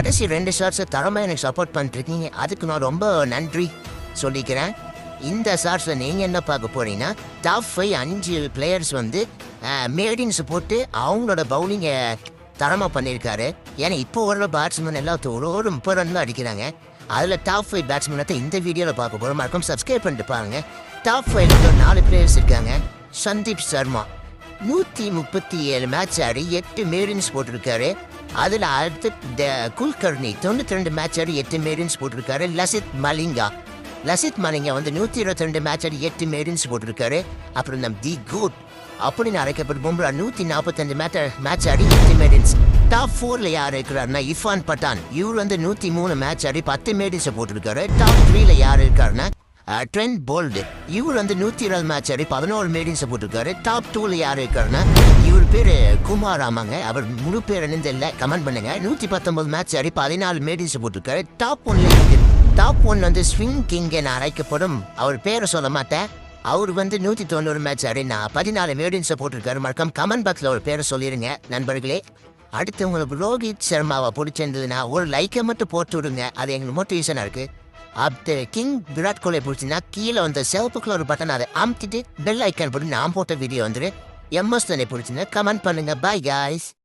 கடைசி 2 ஷார்ட்ஸை தரமாக எனக்கு சப்போர்ட் பண்ணிருக்கீங்க. அதுக்கு நான் ரொம்ப நன்றி சொல்லிக்கிறேன். இந்த ஷார்ட்ஸில் நீங்கள் என்ன பார்க்க போறீங்கன்னா டாப் 5 பிளேயர்ஸ் வந்து மேடின்ஸ் போட்டு அவங்களோட பவுலிங்கை தரமாக பண்ணியிருக்காரு. ஏன்னா இப்போ வர பேட்ஸ்மேன் எல்லாத்தையும் ஒரு 30 ரன் தான் அடிக்கிறாங்க. அதில் டாப் 5 பேட்ஸ்மேனை இந்த வீடியோவில் பார்க்க போகிறோம். மறக்காம சப்ஸ்கிரைப் பண்ணிட்டு பாருங்க. டாப் 5 4 பிளேயர்ஸ் இருக்காங்க. சந்தீப் சர்மா 137 மேட்ச் ஆடி 8 மேரின்ஸ் போட்டிருக்காரு. அதில் அடுத்து குல்கர்னி 92 மேட்ச் ஆடி 8 மேரின்ஸ் போட்டிருக்காரு. லசித் மலிங்கா வந்து 122 மேட்ச் ஆடி 8 மேரின்ஸ் போட்டிருக்காரு. அப்புறம் நம் தி குட் அப்படின்னு அழைக்கப்பட்ட பும்ரா 145 மேட்ச் ஆடி 8 மேரின்ஸ். டாப் 4ல யார் இருக்கிறாருன்னா இர்ஃபான் பட்டான். இவர் வந்து 103 மேட்ச் ஆடி 10 மேரின்ஸை போட்டிருக்காரு. டாப் 3ல யார் இருக்காருன்னா ட்ரெண்ட் போல்டு. இவர் வந்து 120 மேட்ச் ஆடி 11 மேரின்ஸை போட்டிருக்காரு. டாப் 2ல யார் இருக்காருன்னா இவர் பேர் குமார் ஆமாங்க. அவர் முழு பேர் என்னது இல்லை கமெண்ட் பண்ணுங்க. 119 மேட்ச் ஆடி 14 மேரின்ஸை போட்டிருக்காரு. டாப் 1 வந்து ஸ்விங் கிங் என அழைக்கப்படும். அவர் பேரை சொல்ல மாட்டேன். அவர் வந்து 190 மேட்ச் ஆடி 14 மேரின்ஸை போட்டிருக்காரு. மறக்காம கமெண்ட் பாக்ஸில் ஒரு பேரை சொல்லிடுங்க நண்பர்களே. அடுத்து உங்களுக்கு ரோஹித் சர்மாவை பிடிச்சிருந்ததுன்னா ஒரு லைக்கை மட்டும் போட்டு விடுங்க. அது எங்களுக்கு மோட்டிவேஷனாக இருக்குது. அப்படி கிங் விராட் கோலியை பிடிச்சின்னா கீழே வந்து சிவப்புக்குள்ள ஒரு பட்டன் அதை அமுத்திட்டு பெல் ஐக்கான் போட்டு நான் போட்ட வீடியோ வந்துட்டு எம்எஸ் தன்னை பிடிச்சிருந்தேன் கமெண்ட் பண்ணுங்க. Bye guys.